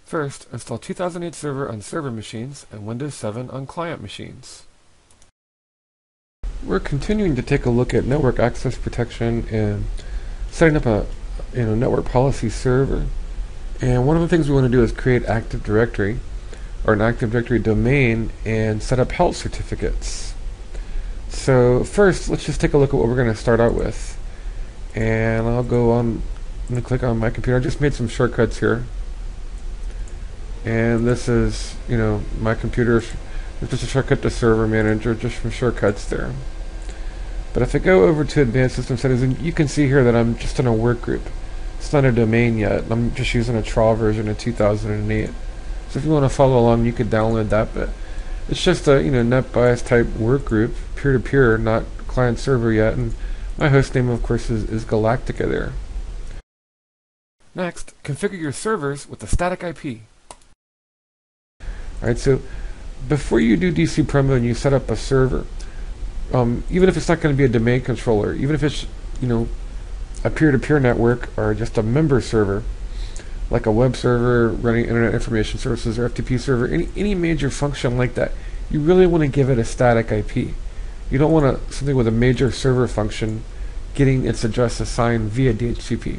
First, install 2008 Server on server machines and Windows 7 on client machines. We're continuing to take a look at network access protection and setting up a network policy server. And one of the things we want to do is create Active Directory or an Active Directory domain and set up health certificates. So first, let's just take a look at what we're going to start out with. And I'm going to click on my computer. I just made some shortcuts here. And this is, my computer. It's just a shortcut to Server Manager, just from shortcuts there. But if I go over to Advanced System Settings, you can see here that I'm just in a workgroup. It's not a domain yet. I'm just using a trial version of 2008. So if you want to follow along, you could download that. But it's just a NetBIOS type workgroup, peer-to-peer, not client-server yet. And my host name, of course, is Galactica there. Next, configure your servers with a static IP. Alright, so before you do DC promo and you set up a server, even if it's not going to be a domain controller, even if it's a peer-to-peer network or just a member server, like a web server running Internet Information Services or FTP server, any major function like that, you really want to give it a static IP. You don't want something with a major server function getting its address assigned via DHCP.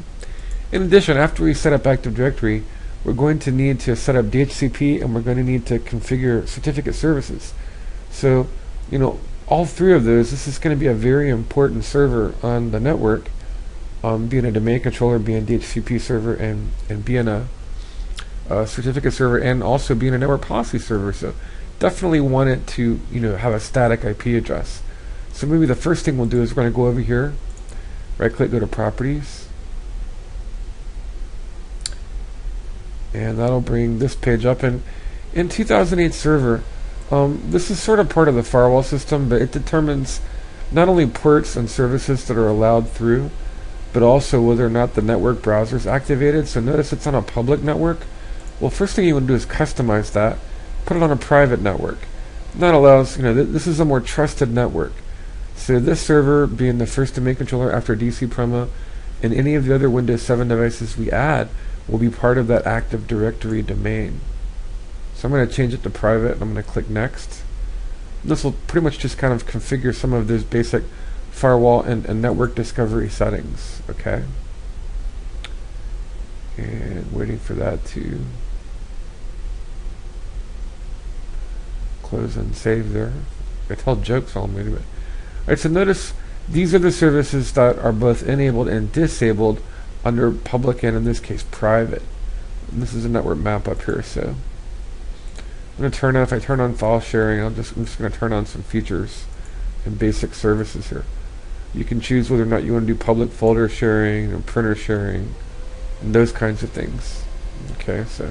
In addition, after we set up Active Directory, we're going to need to set up DHCP and we're going to need to configure certificate services. So, all three of those, this is going to be a very important server on the network, being a domain controller, being a DHCP server, and being a certificate server, and also being a network policy server. So definitely want it to have a static IP address. So maybe the first thing we'll do is we're going to go over here, right click, go to Properties, and that'll bring this page up. And in 2008 Server, this is sort of part of the firewall system, but it determines not only ports and services that are allowed through, but also whether or not the network browser is activated. So notice it's on a public network. Well, first thing you want to do is customize that, put it on a private network. And that allows, this is a more trusted network. So this server being the first domain controller after DC promo, and any of the other Windows 7 devices we add will be part of that Active Directory domain. So I'm going to change it to private, and I'm going to click Next. This will pretty much just kind of configure some of those basic firewall and network discovery settings. Okay. And waiting for that to close and save there. I tell jokes while I'm waiting. Alright, so notice these are the services that are both enabled and disabled under public and, in this case, private. And this is a network map up here, so I'm going to turn on, if I turn on file sharing, I'm just going to turn on some features and basic services here. You can choose whether or not you want to do public folder sharing or printer sharing and those kinds of things. Okay, so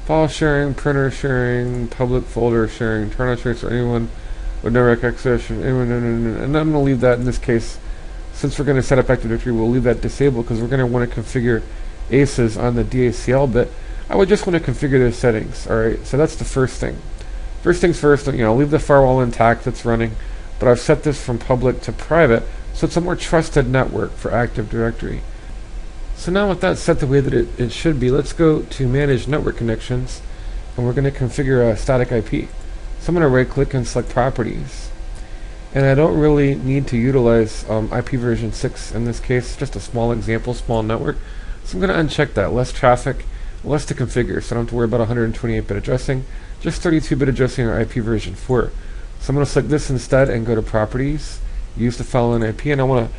file sharing, printer sharing, public folder sharing, turn on sharing so anyone with network access, and I'm going to leave that in this case. Since we're going to set up Active Directory, we'll leave that disabled because we're going to want to configure ACEs on the DACL bit. I would just want to configure those settings. Alright, so that's the first thing. First things first, I'll leave the firewall intact that's running, but I've set this from public to private, so it's a more trusted network for Active Directory. So now with that set the way that it should be, let's go to Manage Network Connections, and we're going to configure a static IP. So I'm going to right click and select Properties. And I don't really need to utilize IP version 6 in this case, just a small example, small network. So I'm going to uncheck that, less traffic, less to configure, so I don't have to worry about 128-bit addressing, just 32-bit addressing or IP version 4. So I'm going to select this instead and go to Properties, use the following IP, and I want to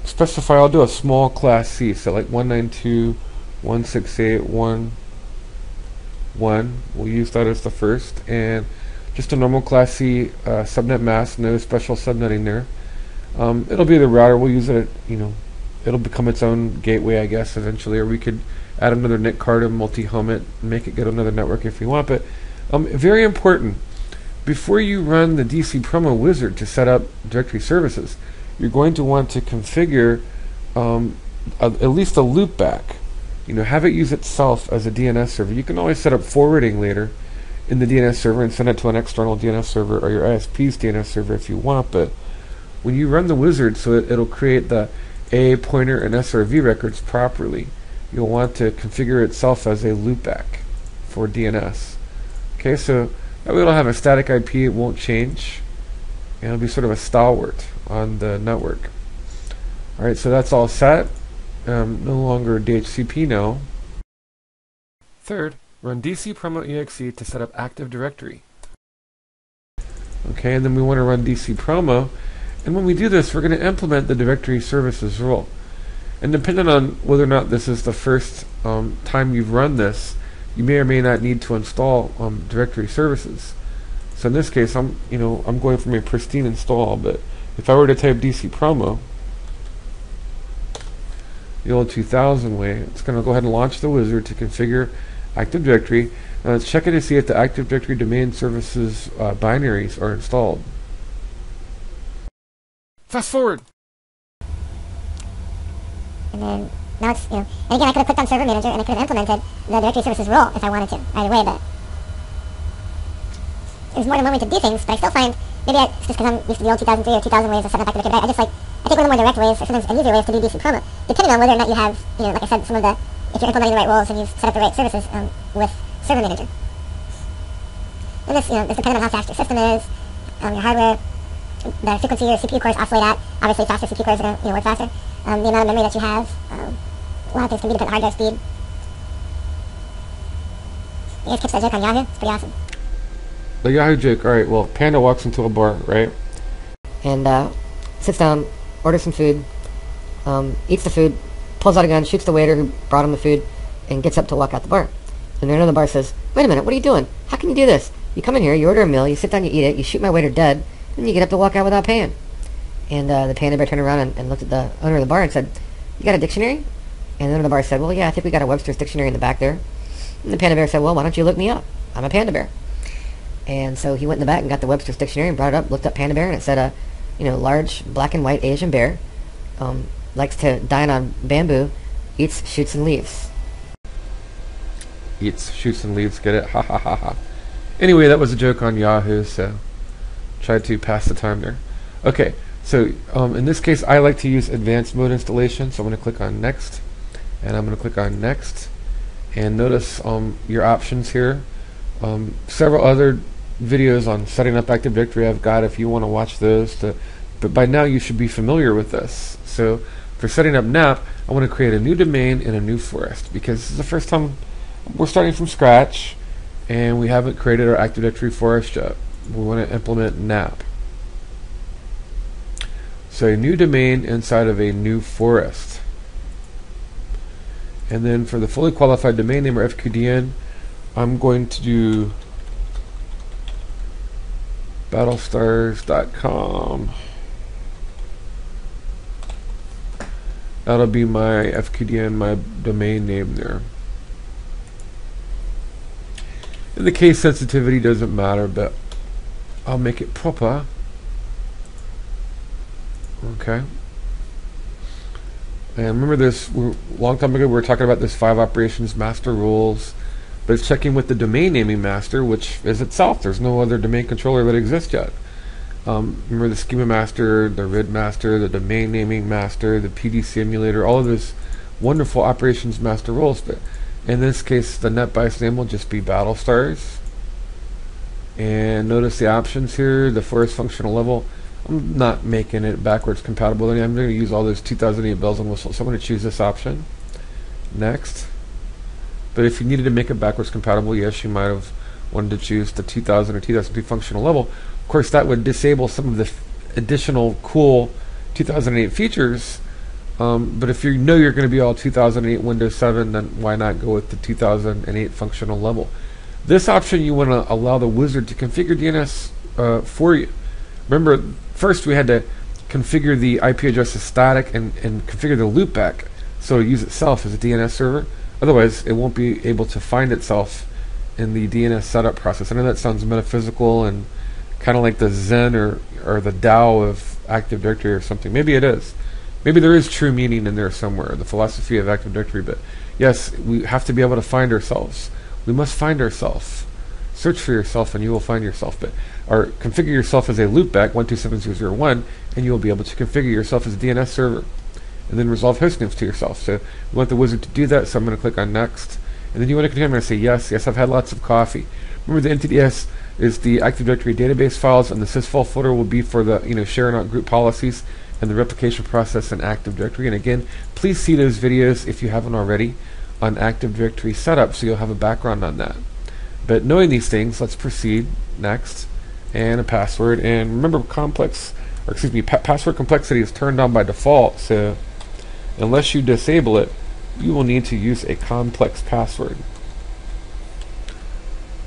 specify, I'll do a small class C, so like 192.168.1.1, we'll use that as the first, and just a normal class C subnet mask, no special subnetting there. It'll be the router, we'll use it, it'll become its own gateway, I guess, eventually, or we could add another NIC card and multi-home it, and make it get another network if we want. But very important, before you run the DC promo wizard to set up directory services, you're going to want to configure at least a loopback. Have it use itself as a DNS server. You can always set up forwarding later in the DNS server and send it to an external DNS server or your ISP's DNS server if you want, but when you run the wizard, so it'll create the A, pointer, and SRV records properly, you'll want to configure itself as a loopback for DNS. Okay, so that way it'll have a static IP, it won't change, and it'll be sort of a stalwart on the network. Alright, so that's all set. No longer DHCP now. Third, run dcpromo.exe to set up Active Directory. Okay, and then we want to run dcpromo, and when we do this, we're going to implement the directory services rule. And depending on whether or not this is the first time you've run this, you may or may not need to install directory services. So in this case, I'm going from a pristine install, but if I were to type dcpromo, the old 2000 way, it's going to go ahead and launch the wizard to configure Active Directory. Now let's check it to see if the Active Directory domain services binaries are installed. Fast forward. And then now it's, and again, I could have clicked on Server Manager and I could have implemented the directory services rule if I wanted to, either way, but there's more than one way to do things, but I still find, maybe it's just because I'm used to the old 2003 or 2000 ways of setting up Active Directory, I think one of the more direct ways, or sometimes an easier way, is to do DC promo, depending on whether or not you have, like I said, some of the, if you're implementing the right roles and you've set up the right services with Server Manager. And this, is dependent on how fast your system is, your hardware, the frequency your CPU cores oscillate at. Obviously, faster CPU cores are going to work faster. The amount of memory that you have, a lot of things can be dependent on hard drive speed. You guys catch that joke on Yahoo? It's pretty awesome. The Yahoo joke, alright, well, Panda walks into a bar, right? And sits down, orders some food, eats the food, pulls out a gun, shoots the waiter who brought him the food, and gets up to walk out the bar. And the owner of the bar says, "Wait a minute, what are you doing? How can you do this? You come in here, you order a meal, you sit down, you eat it, you shoot my waiter dead, and you get up to walk out without paying." And the panda bear turned around and looked at the owner of the bar and said, "You got a dictionary?" And the owner of the bar said, "Well, yeah, I think we got a Webster's dictionary in the back there." And the panda bear said, "Well, why don't you look me up? I'm a panda bear." And so he went in the back and got the Webster's dictionary and brought it up, looked up panda bear, and it said, large black and white Asian bear, likes to dine on bamboo, eats, shoots, and leaves. Eats, shoots, and leaves, get it? Ha ha ha ha. Anyway, that was a joke on Yahoo, so tried to pass the time there. Okay, so in this case, I like to use advanced mode installation, so I'm going to click on Next, and I'm going to click on Next, and notice your options here. Several other videos on setting up Active Directory I've got if you want to watch those, but by now you should be familiar with this. So for setting up NAP, I want to create a new domain in a new forest, because this is the first time we're starting from scratch and we haven't created our Active Directory forest yet. We want to implement NAP. So a new domain inside of a new forest. And then for the fully qualified domain name, or FQDN, I'm going to do battlestars.com. That'll be my FQDN, my domain name there. In the case sensitivity doesn't matter, but I'll make it proper. Okay. And remember this, a long time ago we were talking about this 5 operations master rules, but it's checking with the domain naming master, which is itself. There's no other domain controller that exists yet. Remember the schema master, the RID master, the domain naming master, the PD simulator, all of those wonderful operations master rules. But in this case, the NetBIOS name will just be Battlestars. And notice the options here, the forest functional level. I'm not making it backwards compatible. I'm going to use all those 2008 bells and whistles, so I'm going to choose this option. Next. But if you needed to make it backwards compatible, yes, you might have wanted to choose the 2000 or 2002 functional level. Of course, that would disable some of the additional cool 2008 features. But if you know you're going to be all 2008 Windows 7, then why not go with the 2008 functional level? This option, you want to allow the wizard to configure DNS for you. Remember, first we had to configure the IP address as static and configure the loopback so it use itself as a DNS server. Otherwise, it won't be able to find itself in the DNS setup process. I know that sounds metaphysical and kind of like the Zen or the Tao of Active Directory or something. Maybe it is. Maybe there is true meaning in there somewhere, the philosophy of Active Directory. But yes, we have to be able to find ourselves. We must find ourselves. search for yourself and you will find yourself. But or configure yourself as a loopback 127.0.0.1, and you will be able to configure yourself as a DNS server, and then resolve host names to yourself. So we want the wizard to do that. So I'm going to click on next, and then you want to continue. I'm going to say yes. Yes, I've had lots of coffee. Remember, the NTDS is the Active Directory database files, and the sysfile folder will be for the share not group policies and the replication process in Active Directory. And again, please see those videos if you haven't already on Active Directory setup, so you'll have a background on that. But knowing these things, let's proceed next. And a password. And remember, password complexity is turned on by default. So unless you disable it, you will need to use a complex password.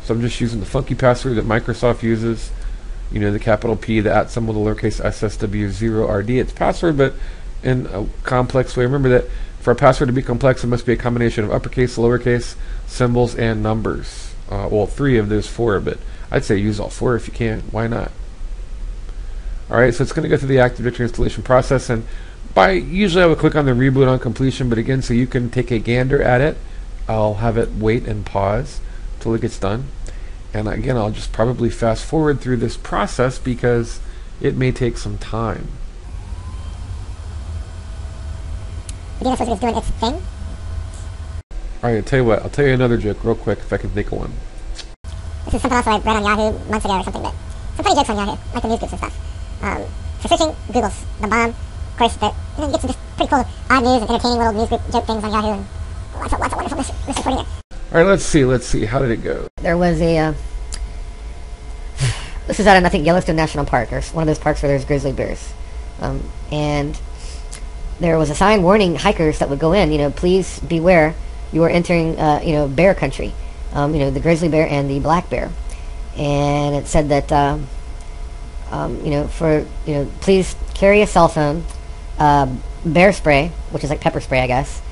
So I'm just using the funky password that Microsoft uses. The capital P, the @ symbol, the lowercase SSW0RD. It's password, but in a complex way. Remember that for a password to be complex, it must be a combination of uppercase, lowercase, symbols, and numbers. Well, 3 of those 4, but I'd say use all 4 if you can. Why not? Alright, so it's going to go through the Active Directory installation process, and usually I would click on the reboot on completion, but again, so you can take a gander at it, I'll have it wait and pause till it gets done. And again, I'll just probably fast forward through this process because it may take some time. The DNS wizard is doing its thing. Alright, I'll tell you what, I'll tell you another joke real quick if I can think of one. This is something else I read on Yahoo months ago or something, but some funny jokes on Yahoo, like the news groups and stuff. For searching, Google's the bomb. Of course, you get some just pretty cool odd news and entertaining little news group joke things on Yahoo, and lots of wonderful misreporting there. Alright, let's see. How did it go? There was a, this is out in, I think, Yellowstone National Park, or one of those parks where there's grizzly bears. And there was a sign warning hikers that would go in, please beware, you are entering, bear country. The grizzly bear and the black bear. And it said that, please carry a cell phone, bear spray, which is like pepper spray, I guess,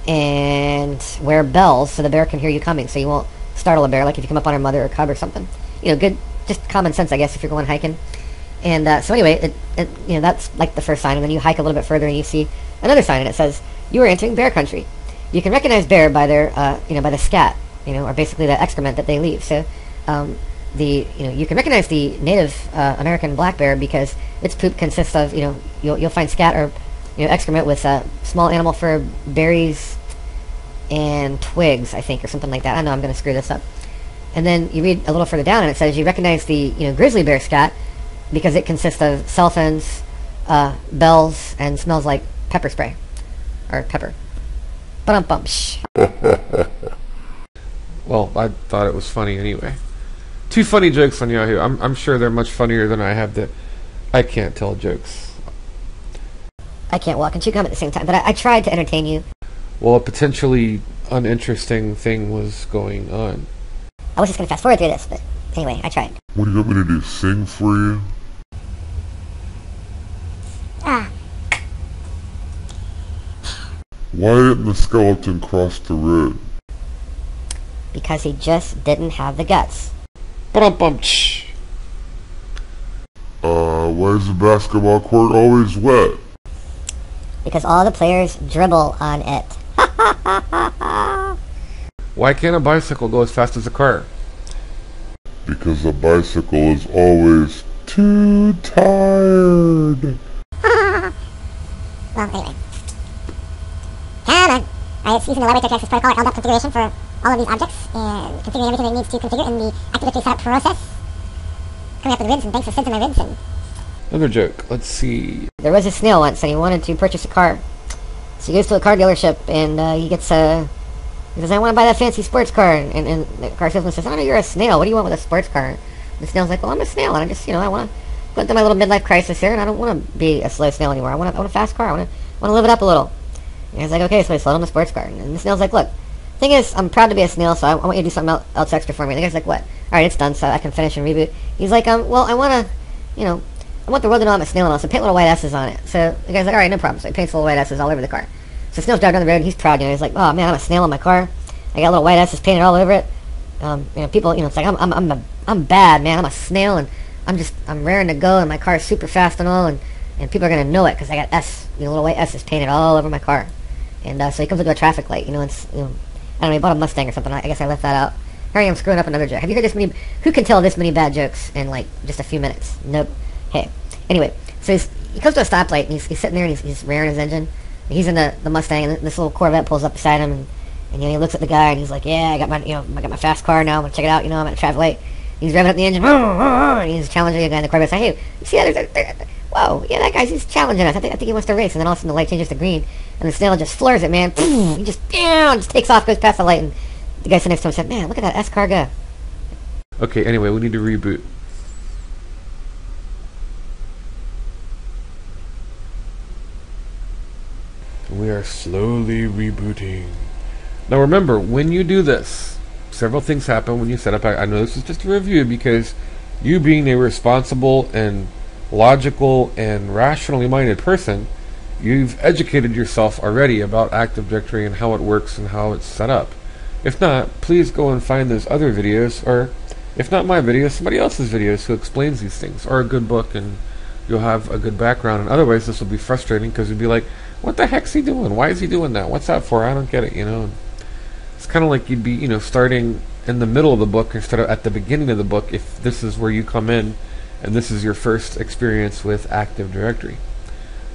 and wear bells so the bear can hear you coming, so you won't startle a bear, like if you come up on a mother or cub or something. Good, just common sense, I guess, if you're going hiking. And so anyway, that's like the first sign, and then you hike a little bit further and you see another sign, and it says, you are entering bear country. You can recognize bear by their, by the scat, or basically the excrement that they leave. So, you can recognize the Native American black bear because its poop consists of, you'll find scat or excrement with small animal fur, berries, and twigs, I think, or something like that. I know I'm going to screw this up. And then you read a little further down, and it says you recognize the grizzly bear scat because it consists of cell phones, bells, and smells like pepper spray or pepper. Ba-dum-bum. Well, I thought it was funny anyway. 2 funny jokes on Yahoo. I'm sure they're much funnier than I have to. I can't tell jokes. I can't walk and chew gum at the same time, but I tried to entertain you. Well, a potentially uninteresting thing was going on. I was just going to fast forward through this, but anyway, I tried. What do you want me to do, sing for you? Why didn't the skeleton cross the road? Because he just didn't have the guts. Ba-dum-bum. Why is the basketball court always wet? Because all the players dribble on it. Why can't a bicycle go as fast as a car? Because a bicycle is always too tired. Well, anyway. Come on. Alright, it's using the library access protocol or LDAP configuration for all of these objects and configuring everything it needs to configure in the Active Directory setup process. Coming up with ribs and thanks for sending my ribs and... Another joke. Let's see. There was a snail once, and he wanted to purchase a car. So he goes to a car dealership, and he gets he says, I want to buy that fancy sports car. And the car salesman says, oh, no, you're a snail. What do you want with a sports car? And the snail's like, well, I'm a snail, and I just, I want to go into my little midlife crisis here, and I don't want to be a slow snail anymore. I want a fast car. I want to live it up a little. And he's like, okay, so he sold him a sports car. And the snail's like, look, thing is, I'm proud to be a snail, so I want you to do something else extra for me. And the guy's like, what? All right, it's done, so I can finish and reboot. He's like, well, I want to, I want the world to know I'm a snail and all, so paint little white S's on it. So the guy's like, all right, no problem. So he paints little white S's all over the car. So Snail's driving down the road, and he's proud, he's like, oh, man, I'm a snail in my car. I got little white S's painted all over it. People, it's like, I'm bad, man. I'm a snail, and I'm raring to go, and my car is super fast and all, and people are going to know it, because I got little white S's painted all over my car. And so he comes into a traffic light, I don't know, he bought a Mustang or something. I guess I left that out. Here I am screwing up another joke. Have you heard this many? Who can tell this many bad jokes in like just a few minutes? Nope. Hey. Anyway, so he comes to a stoplight and he's sitting there and he's rearing his engine. He's in the Mustang, and this little Corvette pulls up beside him, and he looks at the guy and he's like, "Yeah, I got my fast car now. I'm gonna check it out. I'm at a traffic light." He's revving up the engine, and he's challenging the guy in the Corvette. Saying, "Hey, you see that? Whoa, yeah, that guy's challenging us. I think he wants to race." And then all of a sudden the light changes to green, and the snail just floors it, man. He just takes off, goes past the light, and the guy sitting next to him said, "Man, look at that S-car guy." Okay, anyway, we need to reboot. We are slowly rebooting. Now remember, when you do this, several things happen when you set up. I know this is just a review because you being a responsible and logical and rationally minded person, you've educated yourself already about Active Directory and how it works and how it's set up. If not, please go and find those other videos, or if not my videos, somebody else's videos who explains these things, or a good book, and you'll have a good background. And otherwise this will be frustrating because you'll be like, what the heck's he doing? Why is he doing that? What's that for? I don't get it, It's kind of like you'd be, starting in the middle of the book instead of at the beginning of the book if this is where you come in and this is your first experience with Active Directory.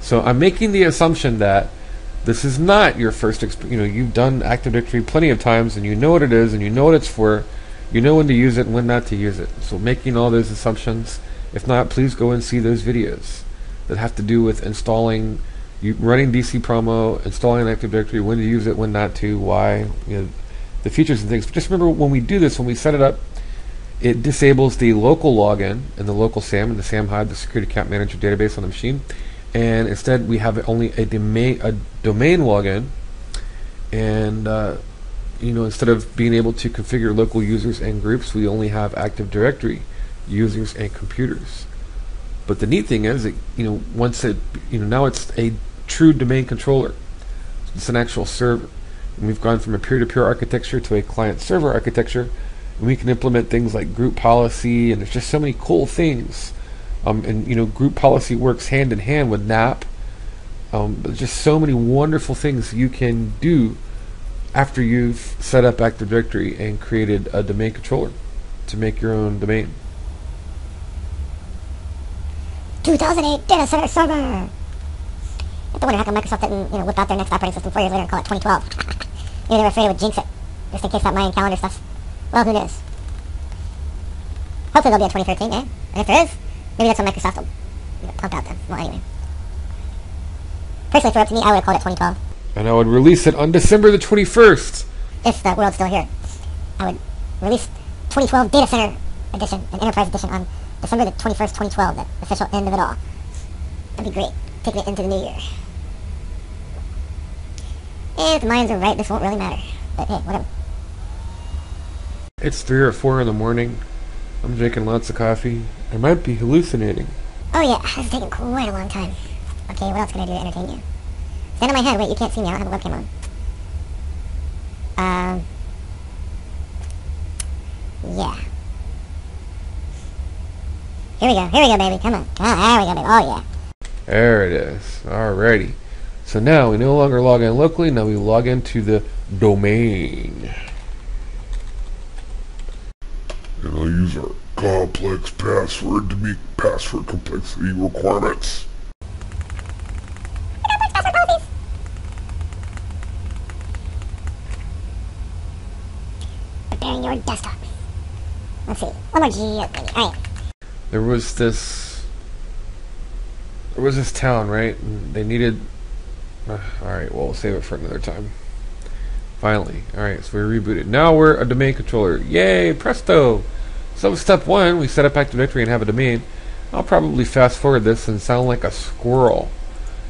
So I'm making the assumption that this is not your first experience. You've done Active Directory plenty of times and you know what it is and you know what it's for. You know when to use it and when not to use it. So making all those assumptions, if not, please go and see those videos that have to do with installing, running DC promo, installing Active Directory, when to use it, when not to, why, the features and things. But just remember, when we do this, when we set it up, it disables the local login and the local SAM and the SAM HID, the Security Account Manager database on the machine, and instead we have only a domain login, and instead of being able to configure local users and groups, we only have Active Directory users and computers. But the neat thing is that once it now it's a true domain controller. It's an actual server. And we've gone from a peer-to-peer architecture to a client-server architecture, and we can implement things like group policy, and there's just so many cool things. Group policy works hand in hand with NAP. There's just so many wonderful things you can do after you've set up Active Directory and created a domain controller to make your own domain. 2008 data center server. I have to wonder how come Microsoft didn't, whip out their next operating system 4 years later and call it 2012. Maybe they were afraid it would jinx it, just in case that Mayan calendar stuff. Well, who knows? Hopefully there'll be a 2013, eh? And if there is, maybe that's when Microsoft will pump out then. Well, anyway. Personally, if it were up to me, I would have called it 2012. And I would release it on December the 21st. If the world's still here. I would release 2012 Data Center Edition and Enterprise Edition on December the 21st, 2012, the official end of it all. That'd be great. Taking it into the new year. And if the Mayans are right, this won't really matter. But hey, whatever. It's 3 or 4 in the morning. I'm drinking lots of coffee. I might be hallucinating. Oh yeah, this is taking quite a long time. Okay, what else can I do to entertain you? Stand on my head. Wait, you can't see me. I don't have a webcam on. Yeah. Here we go, baby. Come on. There we go, baby. Oh, yeah. There it is. Alrighty. So now we no longer log in locally. Now we log into the domain. And I'll use our complex password to meet password complexity requirements. Preparing your desktop. Let's see. One more G. Alright. There was this town, right? And they needed. Alright, well, we'll save it for another time. Finally. Alright, so we rebooted. Now we're a domain controller. Yay, presto! So step 1, we set up Active Directory and have a domain. I'll probably fast forward this and sound like a squirrel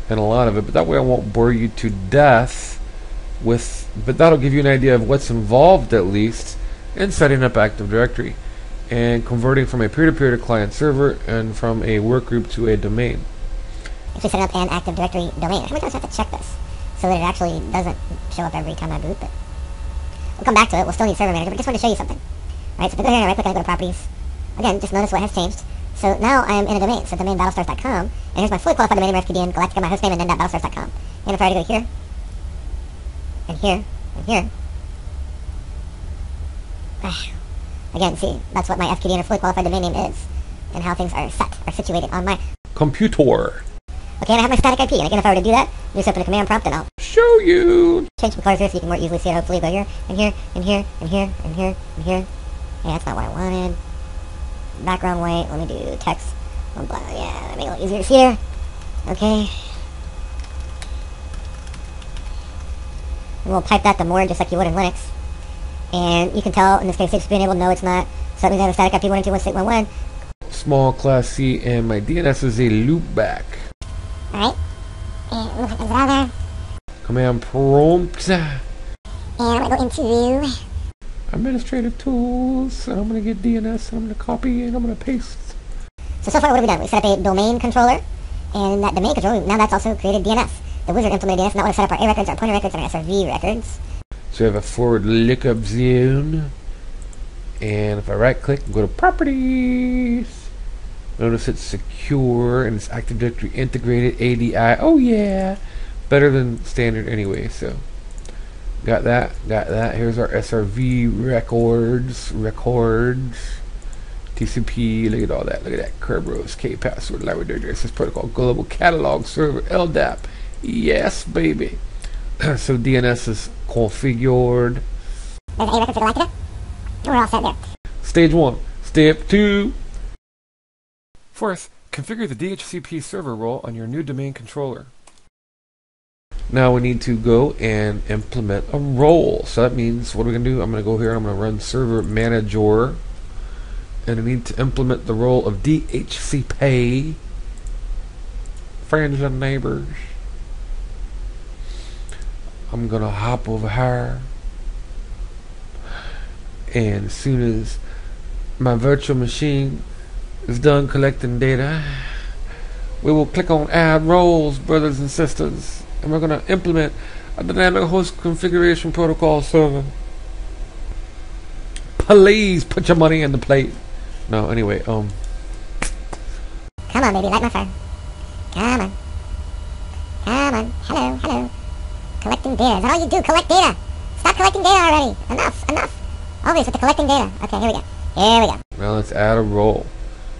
in a lot of it, but that way I won't bore you to death with, but that'll give you an idea of what's involved at least in setting up Active Directory and converting from a peer-to-peer to client-server and from a workgroup to a domain. If we set up an Active Directory domain, how many times do I have to check this so that it actually doesn't show up every time I boot? But we'll come back to it. We'll still need Server Manager, but just wanted to show you something. Alright, so if I go here and right-click, I go to Properties. Again, just notice what has changed. So now I am in a domain, so domain battlestars.com, and here's my fully qualified domain name, FPDN, Galactica, my hostname, and then .battlestars.com. And if I were to go here, and here, and here, Again, see, that's what my FQDN or fully qualified domain name is, and how things are set, or situated on my computer. Okay, and I have my static IP, and again, if I were to do that, just open a command prompt, and I'll show you. Change some colors here so you can more easily see it. Hopefully, go here, and here, and here, and here, and here, and here. Yeah, that's not what I wanted. Background white. Let me do text. Oh, blah. Yeah, that make it a little easier to see here. Okay. And we'll pipe that to more, just like you would in Linux. And you can tell in this case, it's being able to know it's not. So that means I have a static IP 192.168.1.1. Small class C, and my DNS is a loopback. Alright. And we'll put that there. Command prompt. And I'm going to go into administrative tools, and I'm going to get DNS, and I'm going to copy, and I'm going to paste. So far what have we done? We set up a domain controller, and in that domain controller, now that's also created DNS. The wizard implemented DNS, and that would have set up our A records, our pointer records, and our SRV records. So we have a forward lookup zone, and if I right click and go to properties, notice it's secure, and it's Active Directory integrated, ADI, oh yeah, better than standard anyway, so. Got that. Here's our SRV records. TCP, look at all that. Look at that. Kerberos, K password, library directory, access protocol, global catalog server, LDAP. Yes, baby. So DNS is configured. There's A record for Galactica. We're all set there. Stage 1. Step 2. Fourth, configure the DHCP server role on your new domain controller. Now we need to go and implement a role. So that means, what are we going to do? I'm going to go here and I'm going to run server manager. And I need to implement the role of DHCP. Friends and neighbors. I'm going to hop over here. And as soon as my virtual machine is done collecting data, we will click on add roles, brothers and sisters. And we're going to implement a dynamic host configuration protocol server. Please put your money in the plate. No, anyway, Come on, baby, light my fire. Come on. Hello. Collecting data. Is that all you do? Collect data. Stop collecting data already. Enough. Always with the collecting data. Okay, here we go. Now let's add a role.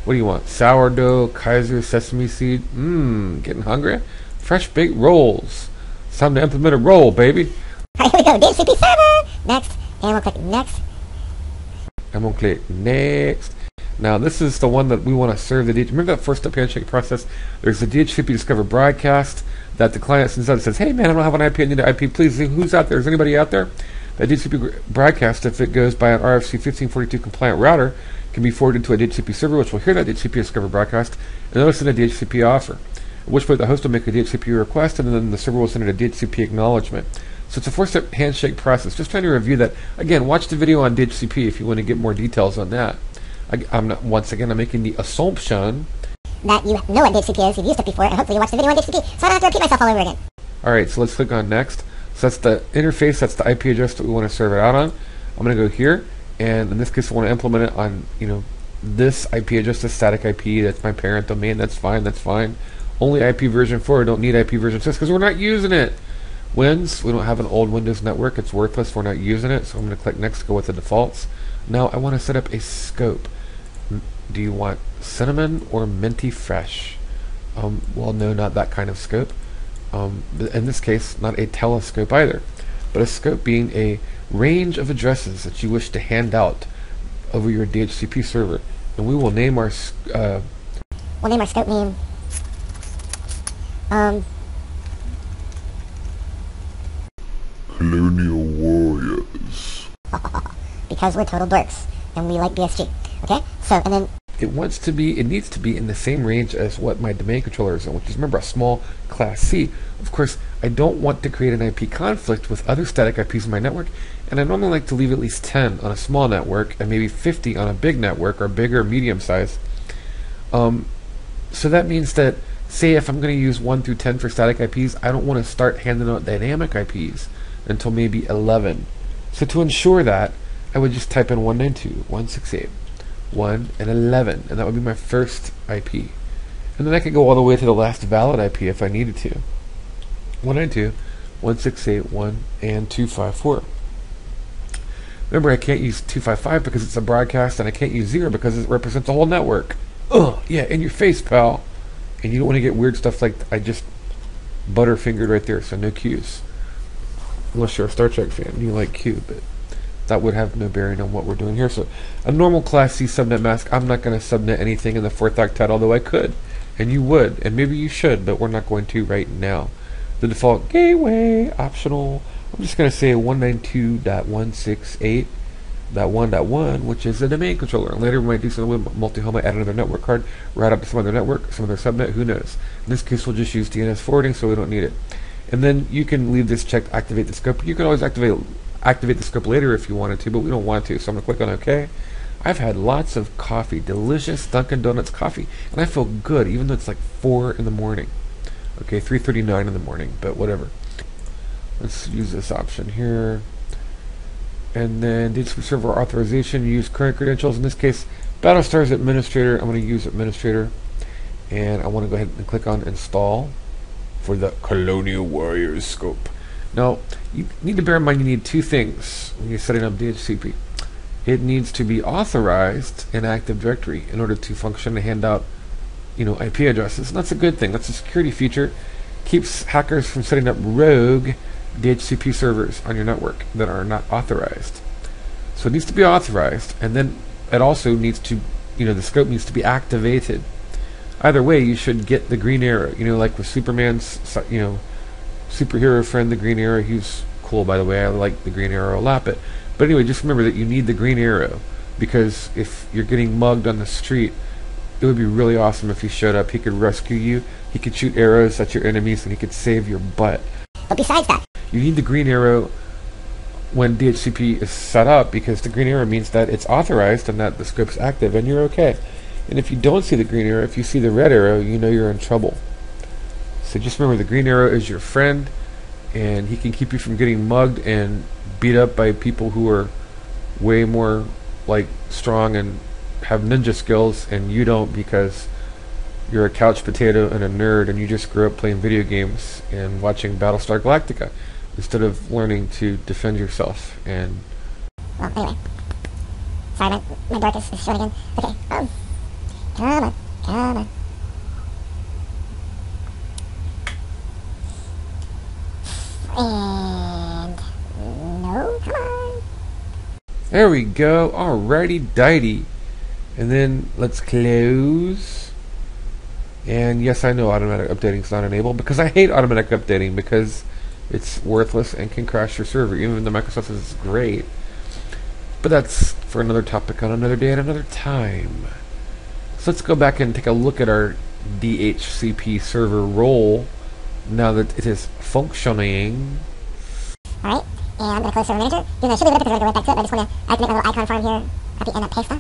What do you want? Sourdough, Kaiser, sesame seed. Getting hungry? Fresh baked rolls. It's time to implement a role, baby. Alright, here we go. DHCP server. Next. And we'll click next. I'm going to click next. Now this is the one that we want to serve the DHCP. Remember that first step handshake process? There's the DHCP discover broadcast that the client sends out and says, hey man, I don't have an IP, I need an IP. Please, who's out there? Is anybody out there? That DHCP broadcast, if it goes by an RFC 1542 compliant router, can be forwarded to a DHCP server, which will hear that DHCP discover broadcast and it'll send a DHCP offer. At which point the host will make a DHCP request and then the server will send it a DHCP acknowledgement. So it's a 4-step handshake process. Just trying to review that. Again, watch the video on DHCP if you want to get more details on that. I'm making the assumption that you know what DHCP is, you've used it before, and hopefully you watched the video on DHCP, so I don't have to repeat myself all over again. Alright, so let's click on next. So that's the interface, that's the IP address that we want to serve it out on. I'm going to go here, and in this case I want to implement it on, this IP address, this static IP, that's my parent domain, that's fine. Only IP version 4, don't need IP version 6, because we're not using it. Wins, we don't have an old Windows network, it's worthless, we're not using it, so I'm going to click next, go with the defaults. Now I want to set up a scope. Do you want cinnamon or minty fresh? Well, no, not that kind of scope. In this case, not a telescope either, but a scope being a range of addresses that you wish to hand out over your DHCP server. And we will name our we'll name our scope name Colonial Warriors. because we're total dorks and we like BSG. Okay, so and then it needs to be in the same range as what my domain controller is in, which is, remember, a small class C. Of course, I don't want to create an IP conflict with other static IPs in my network, and I normally like to leave at least 10 on a small network and maybe 50 on a big network or bigger, medium size. So that means that, say if I'm going to use 1 through 10 for static IPs, I don't want to start handing out dynamic IPs until maybe 11. So to ensure that, I would just type in 192.168.1 and 11, and that would be my first IP. And then I could go all the way to the last valid IP if I needed to. 192.168.1 and 254. Remember, I can't use 255 because it's a broadcast, and I can't use 0 because it represents a whole network. Ugh, yeah, in your face, pal. And you don't want to get weird stuff like I just butterfingered right there, so no Qs. Unless you're a Star Trek fan, you like Q, but that would have no bearing on what we're doing here. So a normal Class C subnet mask, I'm not going to subnet anything in the 4th octet, although I could. And you would, and maybe you should, but we're not going to right now. The default gateway, optional, I'm just going to say 192.168.1.1, which is a domain controller. And later we might do something with multi-home, add another network card, route out to some other network, some other subnet, who knows. In this case, we'll just use DNS forwarding, so we don't need it. And then you can leave this checked, activate the scope. You can always activate the scope later if you wanted to, but we don't want to, so I'm going to click on OK. I've had lots of coffee, delicious Dunkin' Donuts coffee, and I feel good, even though it's like 4 in the morning. Okay, 3:39 in the morning, but whatever. Let's use this option here. And then DHCP server authorization, use current credentials. In this case, Battlestar's administrator. I'm going to use administrator. And I want to go ahead and click on install for the Colonial Warriors scope. Now, you need to bear in mind you need 2 things when you're setting up DHCP. It needs to be authorized in Active Directory in order to function and hand out, IP addresses. And that's a good thing. That's a security feature. Keeps hackers from setting up rogue DHCP servers on your network that are not authorized. So it needs to be authorized, and then it also needs to, the scope needs to be activated. Either way, you should get the green arrow. Like with Superman's, superhero friend, the green arrow. He's cool, by the way. I like the green arrow a lot. But anyway, just remember that you need the green arrow, because if you're getting mugged on the street, it would be really awesome if he showed up. He could rescue you. He could shoot arrows at your enemies, and he could save your butt. But besides that, you need the green arrow when DHCP is set up, because the green arrow means that it's authorized and that the scope's active, and you're okay. And if you don't see the green arrow, if you see the red arrow, you know you're in trouble. So just remember, the green arrow is your friend, and he can keep you from getting mugged and beat up by people who are way more strong and have ninja skills, and you don't, because you're a couch potato and a nerd, and you just grew up playing video games and watching Battlestar Galactica instead of learning to defend yourself. And well, anyway, sorry, my dork is showing again. Okay, come on. And no, come on. there we go. Alrighty dighty. And then let's close. And yes, I know automatic updating is not enabled, because I hate automatic updating, because it's worthless and can crash your server, even though Microsoft says it's great. But that's for another topic on another day at another time. So let's go back and take a look at our DHCP server role now that it is functioning. Alright, and I'm going to close Server Manager. I should leave it up because we're going to go right back to it, but I just want to activate my little icon farm here at the end of Pesta.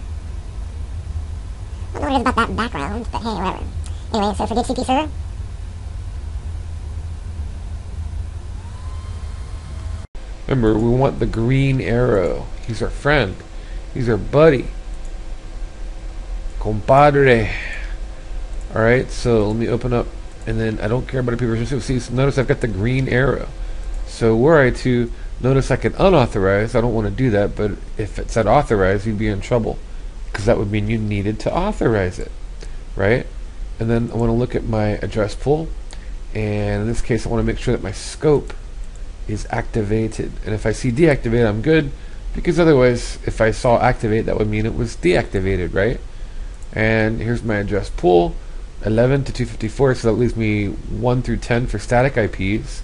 I don't know what it is about that background, but hey, whatever. Anyway, so for DHCP server, remember, we want the green arrow. He's our friend. He's our buddy. Compadre. Alright, so let me open up, and then I don't care about IP version 2. See, notice I've got the green arrow. So were I to notice I can unauthorize, I don't want to do that, but if it said authorize, you'd be in trouble, because that would mean you needed to authorize it, right? And then I want to look at my address pool, and in this case I want to make sure that my scope is activated. And if I see deactivate, I'm good, because otherwise if I saw activate, that would mean it was deactivated, right? And here's my address pool, 11 to 254, so that leaves me 1 through 10 for static IPs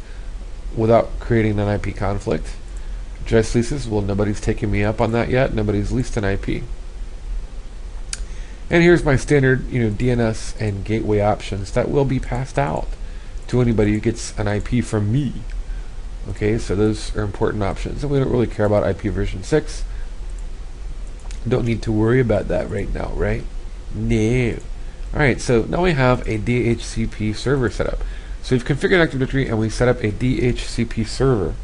without creating an IP conflict. Address leases, well, nobody's taken me up on that yet. Nobody's leased an IP. And here's my standard, DNS and gateway options that will be passed out to anybody who gets an IP from me. Okay, so those are important options, and we don't really care about IP version 6. Don't need to worry about that right now, right? No. Alright, so now we have a DHCP server set up. So we've configured Active Directory and we set up a DHCP server.